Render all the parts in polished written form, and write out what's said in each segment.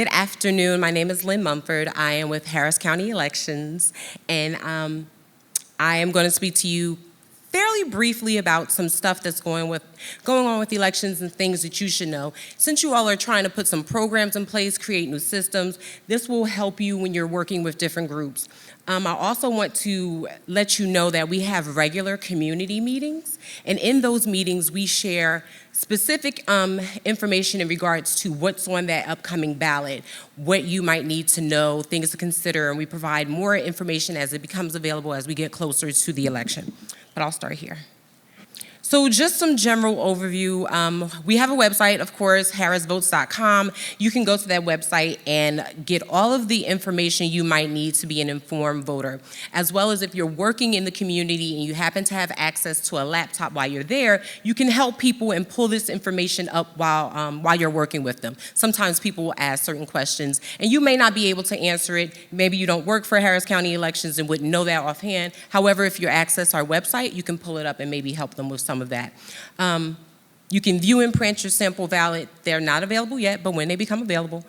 Good afternoon. My name is Lynn Munford. I am with Harris County Elections, and I am going to speak to you fairly briefly about some stuff that's going on with elections and things that you should know. Since you all are trying to put some programs in place, create new systems, this will help you when you're working with different groups. I also want to let you know that we have regular community meetings, and in those meetings we share specific information in regards to what's on that upcoming ballot, what you might need to know, things to consider, and we provide more information as it becomes available as we get closer to the election. But I'll start here. So just some general overview. We have a website, of course, harrisvotes.com. You can go to that website and get all of the information you might need to be an informed voter, as well as if you're working in the community and you happen to have access to a laptop while you're there, you can help people and pull this information up while you're working with them. Sometimes people will ask certain questions and you may not be able to answer it. Maybe you don't work for Harris County Elections and wouldn't know that offhand. However, if you access our website, you can pull it up and maybe help them with some of that. You can view and print your sample ballot. They're not available yet, but when they become available,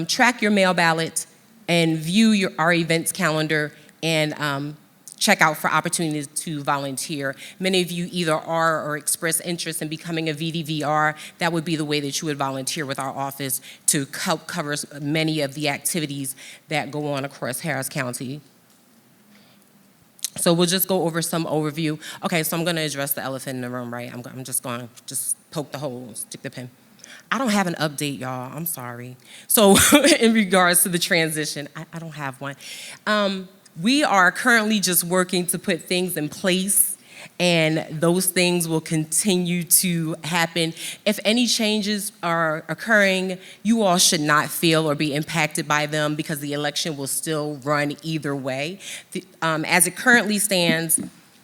track your mail ballot and view our events calendar and check out for opportunities to volunteer. Many of you either are or express interest in becoming a VDVR. That would be the way that you would volunteer with our office to help cover many of the activities that go on across Harris County. So we'll just go over some overview. Okay, so I'm gonna address the elephant in the room, right? I'm just gonna poke the hole, stick the pin. I don't have an update, y'all, I'm sorry. So in regards to the transition, I don't have one. We are currently just working to put things in place, and those things will continue to happen. If any changes are occurring, you all should not feel or be impacted by them because the election will still run either way. As it currently stands,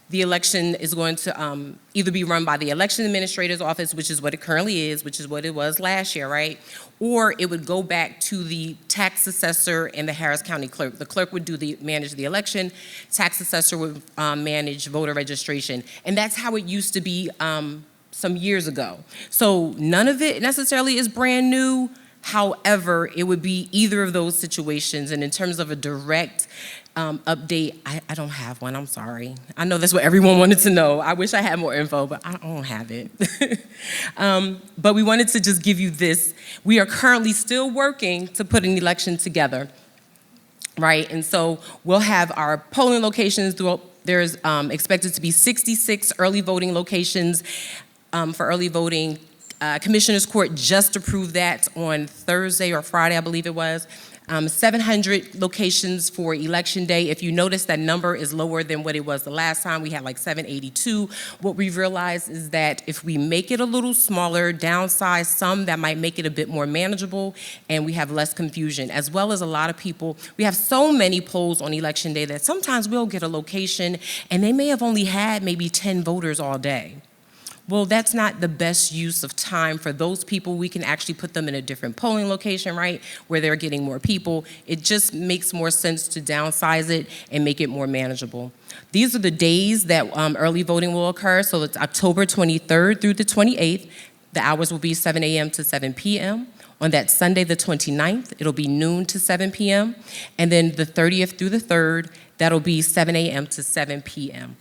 the election is going to either be run by the election administrator's office, which is what it currently is, which is what it was last year, right? Or it would go back to the tax assessor and the Harris County clerk. The clerk would manage the election, tax assessor would manage voter registration. And that's how it used to be some years ago. So none of it necessarily is brand new. However, it would be either of those situations. And in terms of a direct update, I don't have one, I'm sorry. I know that's what everyone wanted to know. I wish I had more info, but I don't have it. But we wanted to just give you this. We are currently still working to put an election together, right? And so we'll have our polling locations throughout. There's expected to be 66 early voting locations for early voting. Commissioner's Court just approved that on Thursday or Friday, I believe it was. 700 locations for Election Day. If you notice, that number is lower than what it was the last time. We had like 782. What we've realized is that if we make it a little smaller, downsize some, that might make it a bit more manageable and we have less confusion, as well as a lot of people. We have so many polls on Election Day that sometimes we'll get a location and they may have only had maybe 10 voters all day. Well, that's not the best use of time for those people. We can actually put them in a different polling location, right, where they're getting more people. It just makes more sense to downsize it and make it more manageable. These are the days that early voting will occur. So it's October 23rd through the 28th. The hours will be 7 a.m. to 7 p.m. On that Sunday, the 29th, it'll be noon to 7 p.m. And then the 30th through the 3rd, that'll be 7 a.m. to 7 p.m.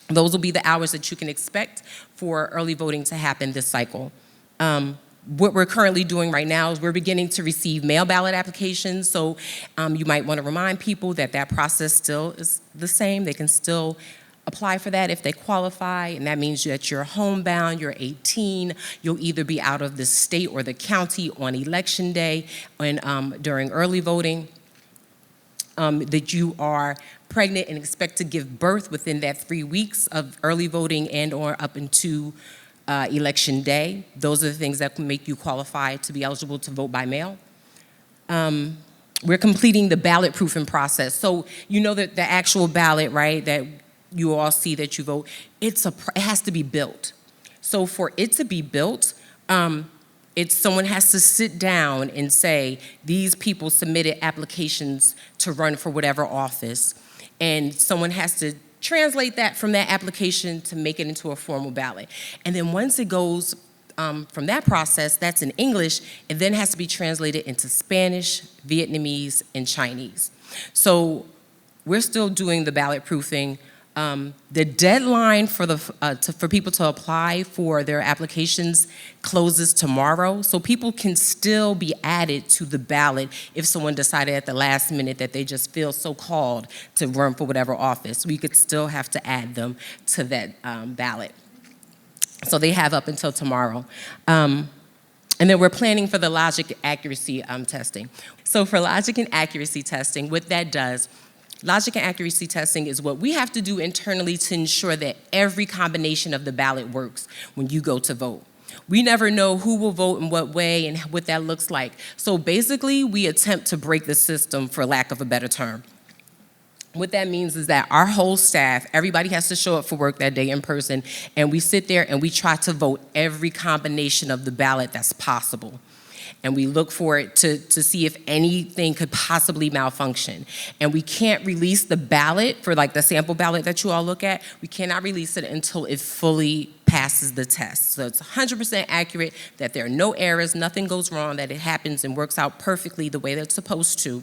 Those will be the hours that you can expect for early voting to happen this cycle. What we're currently doing right now is we're beginning to receive mail ballot applications, so you might want to remind people that that process still is the same. They can still apply for that if they qualify, and that means that you're homebound, you're 18, you'll either be out of the state or the county on Election Day and during early voting. That you are pregnant and expect to give birth within that 3 weeks of early voting and or up into Election Day. Those are the things that can make you qualify to be eligible to vote by mail. We're completing the ballot proofing process. So you know that the actual ballot, right, that you all see that you vote, it has to be built. So for it to be built, someone has to sit down and say, these people submitted applications to run for whatever office, and someone has to translate that from that application to make it into a formal ballot. And then once it goes from that process, that's in English, it then has to be translated into Spanish, Vietnamese, and Chinese. So we're still doing the ballot proofing. The deadline for people to apply for their applications closes tomorrow, so people can still be added to the ballot if someone decided at the last minute that they just feel so called to run for whatever office. We could still have to add them to that ballot. So they have up until tomorrow. And then we're planning for the logic accuracy testing. So for logic and accuracy testing, what that does, logic and accuracy testing is what we have to do internally to ensure that every combination of the ballot works when you go to vote. We never know who will vote in what way and what that looks like. So basically, we attempt to break the system, for lack of a better term. What that means is that our whole staff, everybody has to show up for work that day in person, and we sit there and we try to vote every combination of the ballot that's possible. And we look for it to see if anything could possibly malfunction. And we can't release the ballot for like the sample ballot that you all look at. We cannot release it until it fully passes the test. So it's 100% accurate, that there are no errors, nothing goes wrong, that it happens and works out perfectly the way that it's supposed to.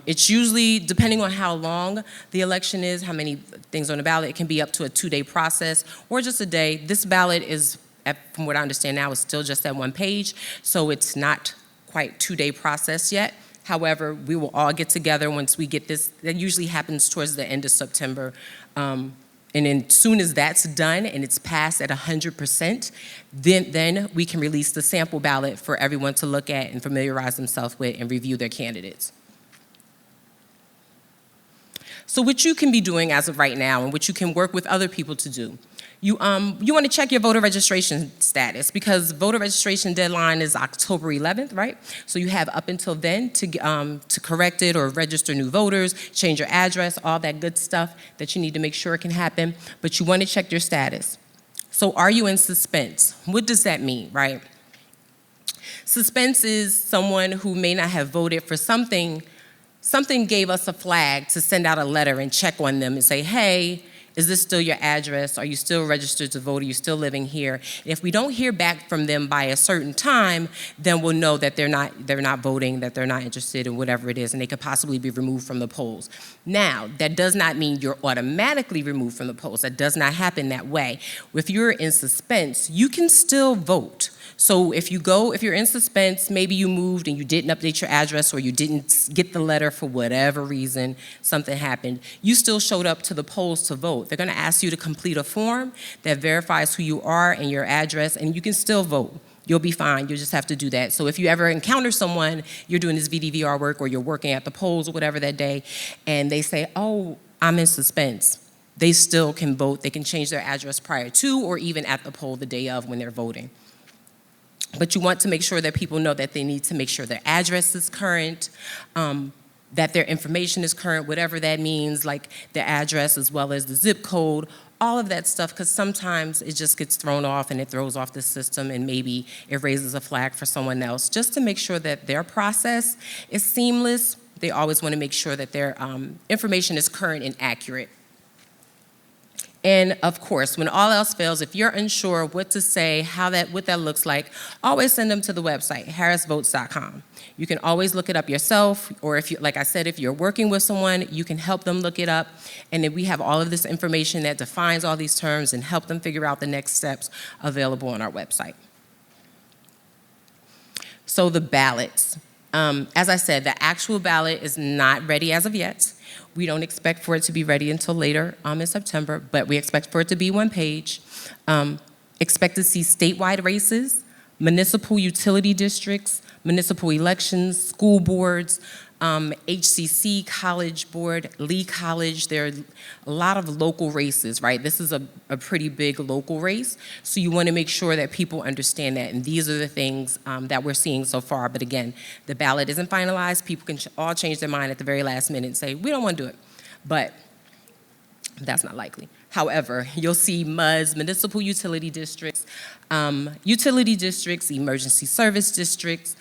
It's usually, depending on how long the election is, how many things on the ballot, it can be up to a 2-day process or just a day. This ballot is, from what I understand now, is still just at 1 page, so it's not quite 2-day process yet. However, we will all get together once we get this. That usually happens towards the end of September. And then as soon as that's done and it's passed at 100%, then we can release the sample ballot for everyone to look at and familiarize themselves with and review their candidates. So what you can be doing as of right now and what you can work with other people to do, you want to check your voter registration status, because voter registration deadline is October 11th, right? So you have up until then to correct it or register new voters, change your address, all that good stuff that you need to make sure it can happen, but you want to check your status. So are you in suspense? What does that mean, right? Suspense is someone who may not have voted for something gave us a flag to send out a letter and check on them and say, hey, is this still your address? Are you still registered to vote? Are you still living here? And if we don't hear back from them by a certain time, then we'll know that they're not voting, that they're not interested in whatever it is, and they could possibly be removed from the polls. Now, that does not mean you're automatically removed from the polls. That does not happen that way. If you're in suspense, you can still vote. So if you're in suspense, maybe you moved and you didn't update your address or you didn't get the letter for whatever reason, something happened, you still showed up to the polls to vote. They're gonna ask you to complete a form that verifies who you are and your address, and you can still vote. You'll be fine, you just have to do that. So if you ever encounter someone, you're doing this VDVR work or you're working at the polls or whatever that day, and they say, oh, I'm in suspense, they still can vote. They can change their address prior to or even at the poll the day of when they're voting. But you want to make sure that people know that they need to make sure their address is current, that their information is current, whatever that means, like their address as well as the zip code, all of that stuff, because sometimes it just gets thrown off and it throws off the system and maybe it raises a flag for someone else. Just to make sure that their process is seamless, they always want to make sure that their information is current and accurate. And of course, when all else fails, if you're unsure what to say, what that looks like, always send them to the website, harrisvotes.com. You can always look it up yourself, or if you, like I said, if you're working with someone, you can help them look it up. And then we have all of this information that defines all these terms and help them figure out the next steps available on our website. So the ballots. As I said, the actual ballot is not ready as of yet. We don't expect for it to be ready until later in September, but we expect for it to be 1 page. Expect to see statewide races, municipal utility districts, municipal elections, school boards, HCC, College Board, Lee College. There are a lot of local races, right? This is a pretty big local race, so you want to make sure that people understand that, and these are the things that we're seeing so far. But again, the ballot isn't finalized. People can all change their mind at the very last minute and say, we don't want to do it, but that's not likely. However, you'll see MUDs, municipal utility districts, emergency service districts.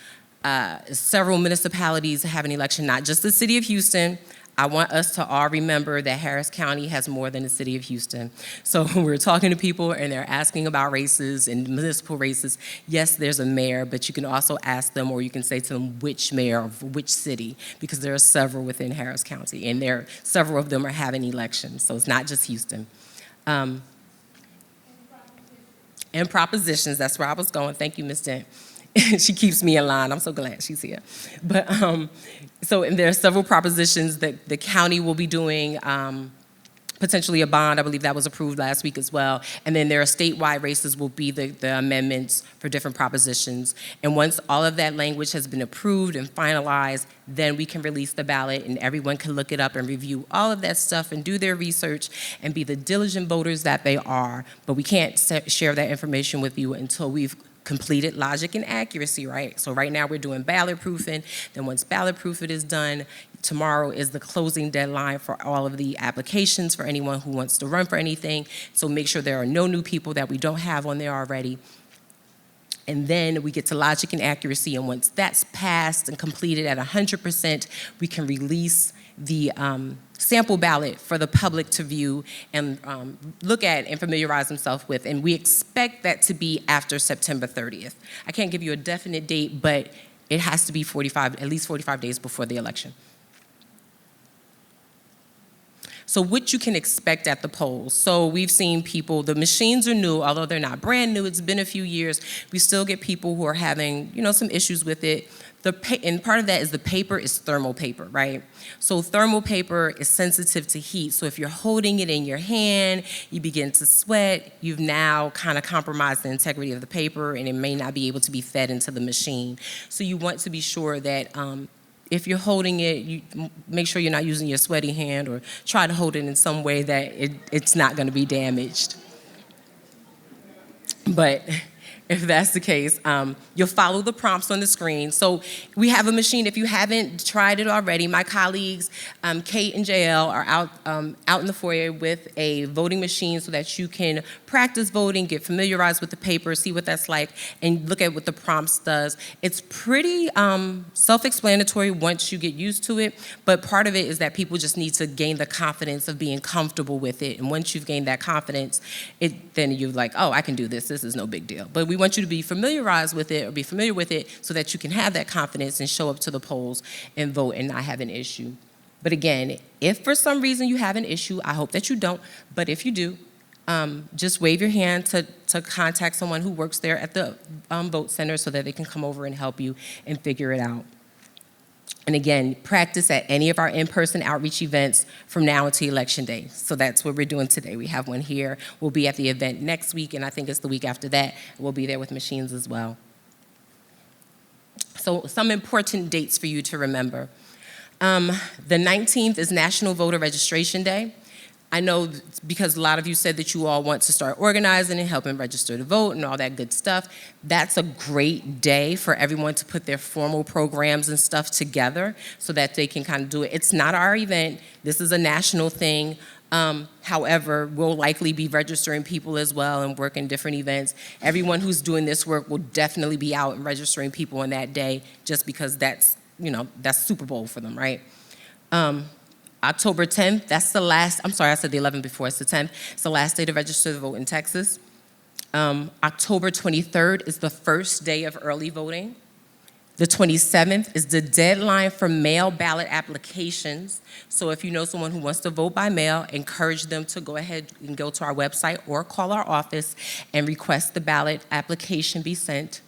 Several municipalities have an election, not just the city of Houston, I want us to all remember that Harris County has more than the city of Houston. So when we're talking to people and they're asking about races and municipal races, yes, there's a mayor, but you can also ask them, or you can say to them which mayor of which city, because there are several within Harris County, and several of them are having elections, so it's not just Houston. And propositions, that's where I was going. Thank you, Ms. Dent. She keeps me in line. I'm so glad she's here. But and there are several propositions that the county will be doing, potentially a bond. I believe that was approved last week as well. And then there are statewide races will be the amendments for different propositions. And once all of that language has been approved and finalized, then we can release the ballot and everyone can look it up and review all of that stuff and do their research and be the diligent voters that they are. But we can't share that information with you until we've completed logic and accuracy, right? So right now we're doing ballot proofing. Then once ballot proofing is done, tomorrow is the closing deadline for all of the applications for anyone who wants to run for anything. So make sure there are no new people that we don't have on there already. And then we get to logic and accuracy, and once that's passed and completed at 100%, we can release the sample ballot for the public to view and look at and familiarize themselves with. And we expect that to be after September 30th. I can't give you a definite date, but it has to be at least 45 days before the election. So what you can expect at the polls. So we've seen people, the machines are new, although they're not brand new, it's been a few years. We still get people who are having, some issues with it. And part of that is the paper is thermal paper, right? So thermal paper is sensitive to heat. So if you're holding it in your hand, you begin to sweat, you've now kind of compromised the integrity of the paper and it may not be able to be fed into the machine. So you want to be sure that if you're holding it, you make sure you're not using your sweaty hand, or try to hold it in some way that it's not going to be damaged. But if that's the case, you'll follow the prompts on the screen. So we have a machine. If you haven't tried it already, my colleagues, Kate and JL, are out in the foyer with a voting machine so that you can practice voting, get familiarized with the paper, see what that's like, and look at what the prompts does. It's pretty self-explanatory once you get used to it, but part of it is that people just need to gain the confidence of being comfortable with it. And once you've gained that confidence, then you're like, oh, I can do this. This is no big deal. But we want you to be familiarized with it, or be familiar with it, so that you can have that confidence and show up to the polls and vote and not have an issue. But again, if for some reason you have an issue, I hope that you don't, but if you do, just wave your hand to contact someone who works there at the vote center so that they can come over and help you and figure it out. And again, practice at any of our in-person outreach events from now until Election Day. So that's what we're doing today. We have one here. We'll be at the event next week, and I think it's the week after that. We'll be there with machines as well. So some important dates for you to remember. The 19th is National Voter Registration Day. I know because a lot of you said that you all want to start organizing and helping register to vote and all that good stuff. That's a great day for everyone to put their formal programs and stuff together so that they can kind of do it. It's not our event. This is a national thing. However, we'll likely be registering people as well and working different events. Everyone who's doing this work will definitely be out and registering people on that day just because that's Super Bowl for them, right? October 10th, that's the last, I'm sorry, I said the 11th before, it's the 10th. It's the last day to register to vote in Texas. October 23rd is the first day of early voting. The 27th is the deadline for mail ballot applications. So if you know someone who wants to vote by mail, encourage them to go ahead and go to our website or call our office and request the ballot application be sent.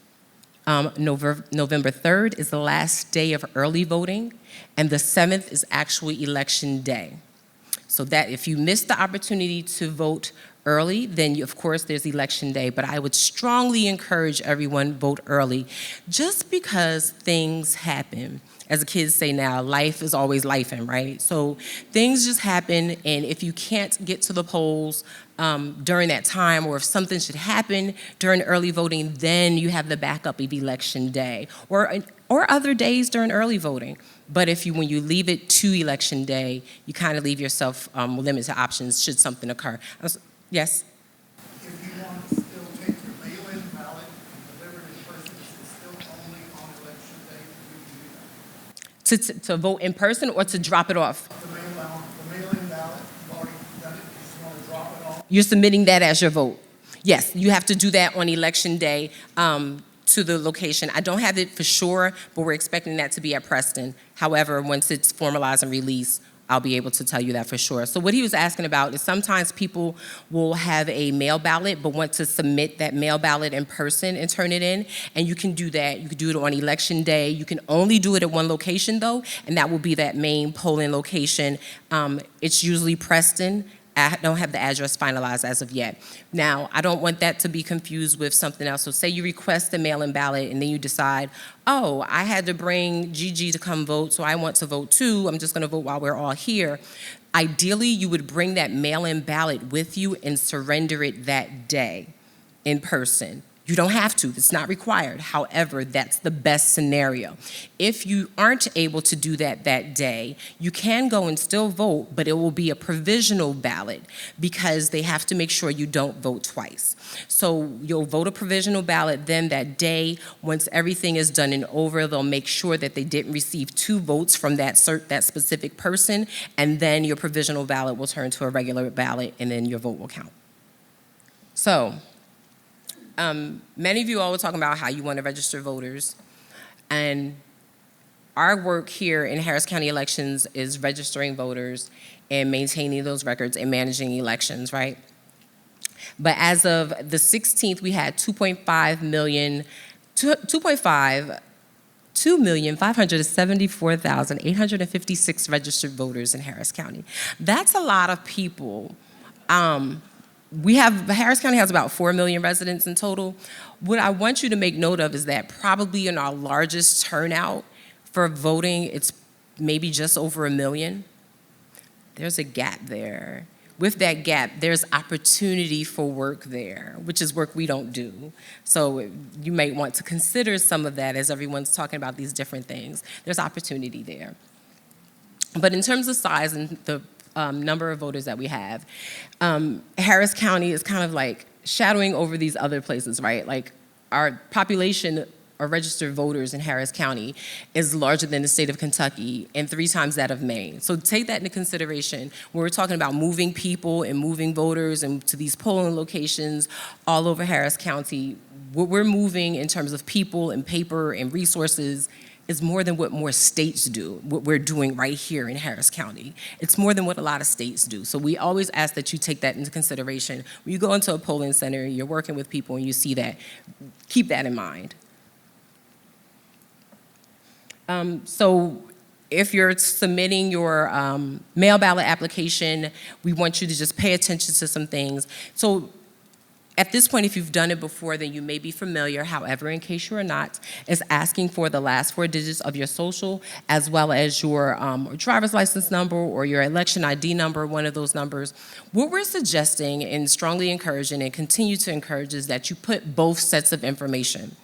November 3rd is the last day of early voting, and the 7th is actually Election Day. So that if you missed the opportunity to vote early, then of course there's Election Day, but I would strongly encourage everyone vote early just because things happen. As the kids say now, life is always lifing, right? So things just happen, and if you can't get to the polls during that time, or if something should happen during early voting, then you have the backup of Election Day, or other days during early voting. But when you leave it to Election Day, you kind of leave yourself limited options should something occur. Yes? If you want to still take your mail-in ballot and deliver it in person, is it still only on Election Day? You can do that. To vote in person or to drop it off? The mail-in You're submitting that as your vote. Yes, you have to do that on election day to the location. I don't have it for sure, but we're expecting that to be at Preston. However, once it's formalized and released, I'll be able to tell you that for sure. So what he was asking about is sometimes people will have a mail ballot but want to submit that mail ballot in person and turn it in, and you can do that. You can do it on election day. You can only do it at one location though, and that will be that main polling location. It's usually Preston. I don't have the address finalized as of yet. Now, I don't want that to be confused with something else. So say you request a mail-in ballot and then you decide, oh, I had to bring Gigi to come vote, so I want to vote too. I'm just gonna vote while we're all here. Ideally, you would bring that mail-in ballot with you and surrender it that day in person. You don't have to, it's not required. However, that's the best scenario. If you aren't able to do that day, you can go and still vote, but it will be a provisional ballot because they have to make sure you don't vote twice. So you'll vote a provisional ballot then that day. Once everything is done and over, they'll make sure that they didn't receive 2 votes from that specific person, and then your provisional ballot will turn to a regular ballot and then your vote will count. So, many of you all were talking about how you want to register voters, and our work here in Harris County elections is registering voters and maintaining those records and managing elections, right? But as of the 16th, we had 2,574,856 registered voters in Harris County. That's a lot of people. Harris County has about 4 million residents in total. What I want you to make note of is that probably in our largest turnout for voting, it's maybe just over 1 million. There's a gap there. With that gap, there's opportunity for work there, which is work we don't do. So you might want to consider some of that as everyone's talking about these different things. There's opportunity there. But in terms of size and the number of voters that we have, Harris County is kind of like shadowing over these other places, right? Like our population of registered voters in Harris County is larger than the state of Kentucky and 3 times that of Maine. So take that into consideration when we're talking about moving people and moving voters and to these polling locations all over Harris County. What we're moving in terms of people and paper and resources is more than what more states do, what we're doing right here in Harris County. It's more than what a lot of states do. So we always ask that you take that into consideration. When you go into a polling center, you're working with people and you see that, keep that in mind. So if you're submitting your mail ballot application, we want you to just pay attention to some things. So at this point, if you've done it before, then you may be familiar. However, in case you are not, it's asking for the last 4 digits of your social, as well as your driver's license number or your election ID number, one of those numbers. What we're suggesting and strongly encouraging and continue to encourage is that you put both sets of information.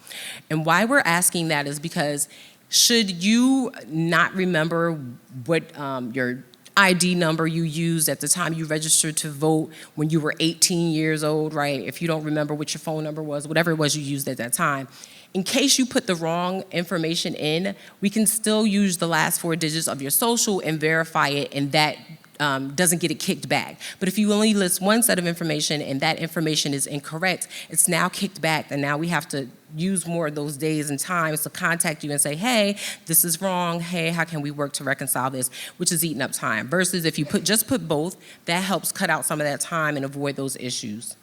And why we're asking that is because should you not remember what your ID number you used at the time you registered to vote when you were 18 years old, right? If you don't remember what your phone number was, whatever it was you used at that time, in case you put the wrong information in, we can still use the last 4 digits of your social and verify it, and that doesn't get it kicked back. But if you only list one set of information and that information is incorrect, it's now kicked back, and now we have to use more of those days and times to contact you and say, hey, this is wrong, hey, how can we work to reconcile this, which is eating up time. Versus if you just put both, that helps cut out some of that time and avoid those issues.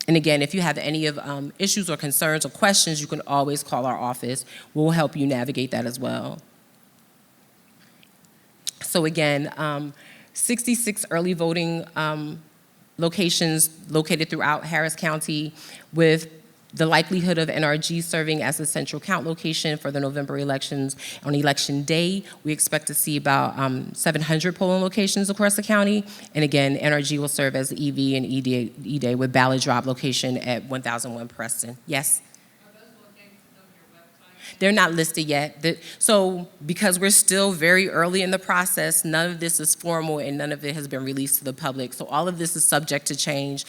And again, if you have any of issues or concerns or questions, you can always call our office. We'll help you navigate that as well. So again, 66 early voting locations located throughout Harris County, with the likelihood of NRG serving as a central count location for the November elections. On election day, we expect to see about 700 polling locations across the county. And again, NRG will serve as the EV and E-Day with ballot drop location at 1001 Preston. Yes? They're not listed yet. So because we're still very early in the process, none of this is formal and none of it has been released to the public. So all of this is subject to change.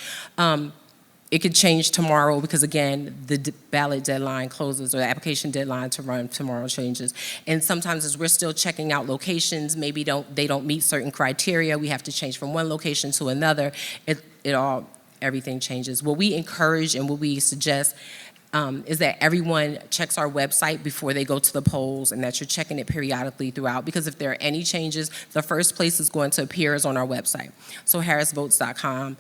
It could change tomorrow because, again, the ballot deadline closes, or the application deadline to run tomorrow changes. And sometimes as we're still checking out locations, maybe they don't meet certain criteria, we have to change from one location to another. It all everything changes. What we encourage and what we suggest is that everyone checks our website before they go to the polls, and that you're checking it periodically throughout, because if there are any changes, the first place it's going to appear is on our website. So harrisvotes.com.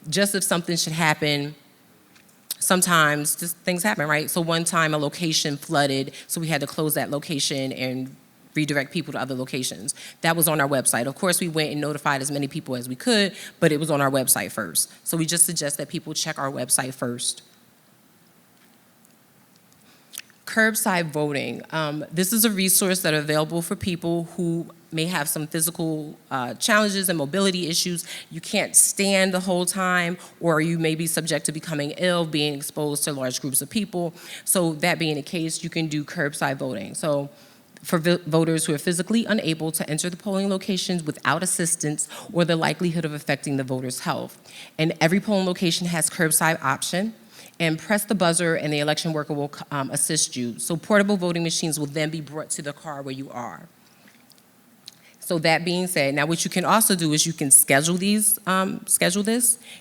Just if something should happen, sometimes just things happen, right? So one time a location flooded, so we had to close that location and redirect people to other locations. That was on our website. Of course, we went and notified as many people as we could, but it was on our website first. So we just suggest that people check our website first. Curbside voting. This is a resource that is available for people who may have some physical challenges and mobility issues. You can't stand the whole time, or you may be subject to becoming ill, being exposed to large groups of people. So that being the case, you can do curbside voting. So for voters who are physically unable to enter the polling locations without assistance or the likelihood of affecting the voter's health. And every polling location has curbside option. And press the buzzer and the election worker will assist you. So portable voting machines will then be brought to the car where you are. So that being said, now what you can also do is you can schedule this.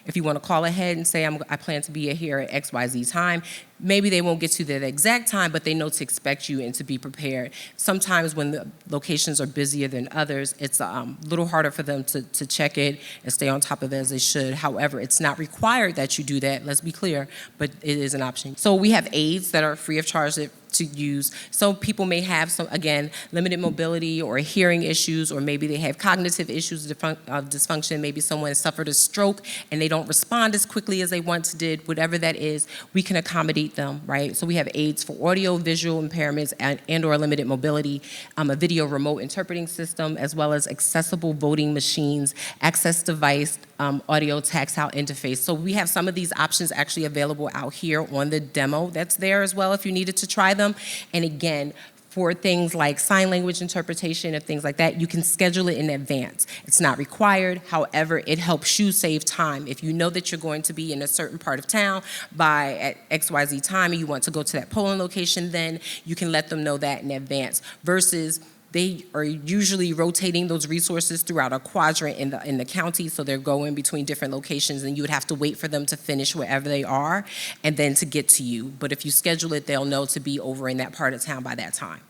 If you want to call ahead and say, I plan to be here at XYZ time. Maybe they won't get to that exact time, but they know to expect you and to be prepared. Sometimes when the locations are busier than others, it's a little harder for them to check it and stay on top of it as they should. However, it's not required that you do that, let's be clear, but it is an option. So we have aids that are free of charge to use. So people may have some, again, limited mobility or hearing issues, or maybe they have cognitive issues of dysfunction. Maybe someone has suffered a stroke and they don't respond as quickly as they once did. Whatever that is, we can accommodate them, right? So we have aids for audio, visual impairments, and or limited mobility, a video remote interpreting system, as well as accessible voting machines, access device, audio text out interface. So we have some of these options actually available out here on the demo that's there as well if you needed to try them. And again, for things like sign language interpretation and things like that, you can schedule it in advance. It's not required. However, it helps you save time. If you know that you're going to be in a certain part of town at XYZ time and you want to go to that polling location, then you can let them know that in advance, versus they are usually rotating those resources throughout a quadrant in the county, so they're going between different locations, and you would have to wait for them to finish wherever they are and then to get to you. But if you schedule it, they'll know to be over in that part of town by that time.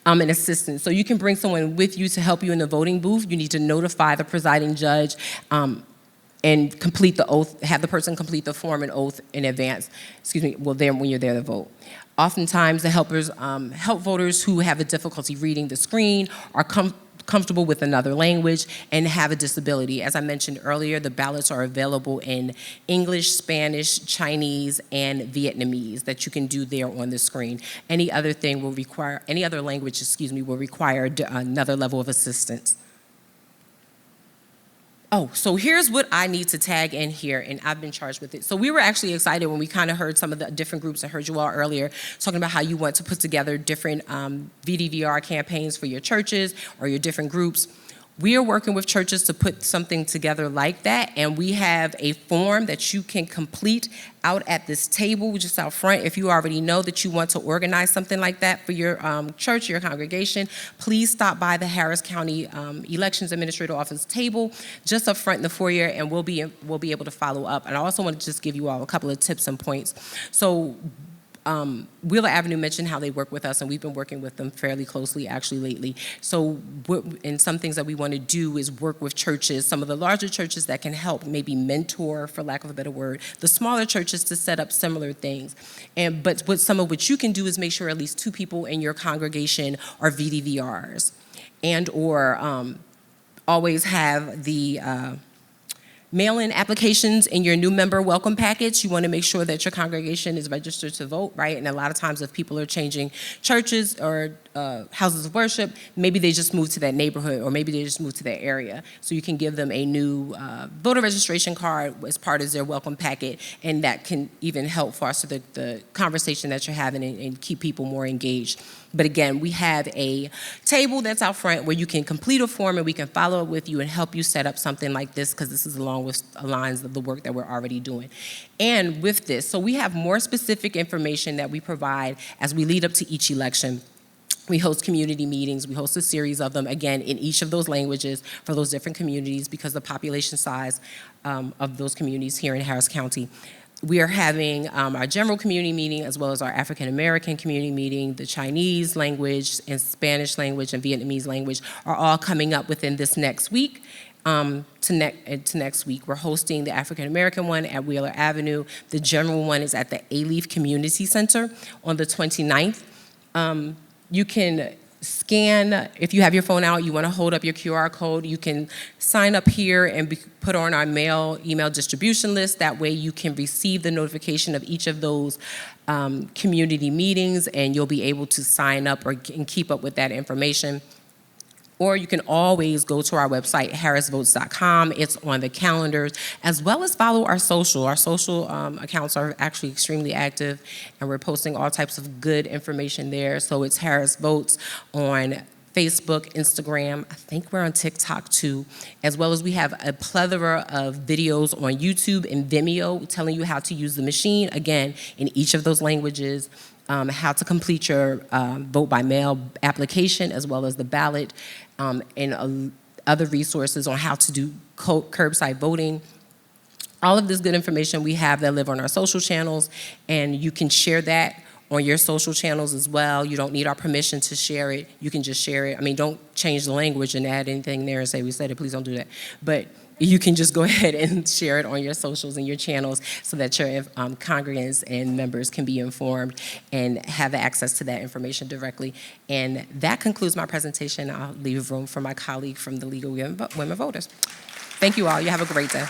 An assistant. So you can bring someone with you to help you in the voting booth. You need to notify the presiding judge and complete the oath, have the person complete the form and oath in advance, then when you're there to vote. Oftentimes, the helpers help voters who have a difficulty reading the screen, are comfortable with another language, and have a disability. As I mentioned earlier, the ballots are available in English, Spanish, Chinese, and Vietnamese that you can do there on the screen. Any other language, will require another level of assistance. Oh, so here's what I need to tag in here, and I've been charged with it. So we were actually excited when we kind of heard some of the different groups. I heard you all earlier talking about how you want to put together different VDVR campaigns for your churches or your different groups. We are working with churches to put something together like that, and we have a form that you can complete out at this table just out front. If you already know that you want to organize something like that for your church, your congregation, please stop by the Harris County Elections Administrator Office table just up front in the foyer, and we'll be able to follow up. And I also want to just give you all a couple of tips and points. So Wheeler Avenue mentioned how they work with us, and we've been working with them fairly closely actually lately. So and some things that we want to do is work with churches, some of the larger churches that can help maybe mentor, for lack of a better word, the smaller churches to set up similar things. But some of what you can do is make sure at least 2 people in your congregation are VDVRs, and or always have the mail-in applications in your new member welcome package. You want to make sure that your congregation is registered to vote, right? And a lot of times if people are changing churches or houses of worship, maybe they just moved to that neighborhood, or maybe they just moved to that area. So you can give them a new voter registration card as part of their welcome packet, and that can even help foster the conversation that you're having and keep people more engaged. But again, we have a table that's out front where you can complete a form, and we can follow up with you and help you set up something like this, because this is along with lines of the work that we're already doing. And with this, so we have more specific information that we provide as we lead up to each election. We host community meetings. We host a series of them, again, in each of those languages for those different communities because the population size of those communities here in Harris County. We are having our general community meeting as well as our African American community meeting. The Chinese language and Spanish language and Vietnamese language are all coming up within this next week. To next week. We're hosting the African American one at Wheeler Avenue. The general one is at the A-Leaf Community Center on the 29th. You can scan, if you have your phone out, you want to hold up your QR code, you can sign up here and be put on our email distribution list. That way you can receive the notification of each of those community meetings, and you'll be able to sign up and keep up with that information. Or you can always go to our website, harrisvotes.com. It's on the calendars, as well as follow our social. Our social accounts are actually extremely active, and we're posting all types of good information there. So it's Harris Votes on Facebook, Instagram. I think we're on TikTok too, as well as we have a plethora of videos on YouTube and Vimeo telling you how to use the machine, again, in each of those languages. How to complete your vote by mail application, as well as the ballot, and other resources on how to do curbside voting. All of this good information we have that live on our social channels, and you can share that on your social channels as well. You don't need our permission to share it. You can just share it. I mean, don't change the language and add anything there and say, we said it, please don't do that. But you can just go ahead and share it on your socials and your channels so that your congregants and members can be informed and have access to that information directly. And that concludes my presentation. I'll leave room for my colleague from the League of Women Voters. Thank you all. You have a great day.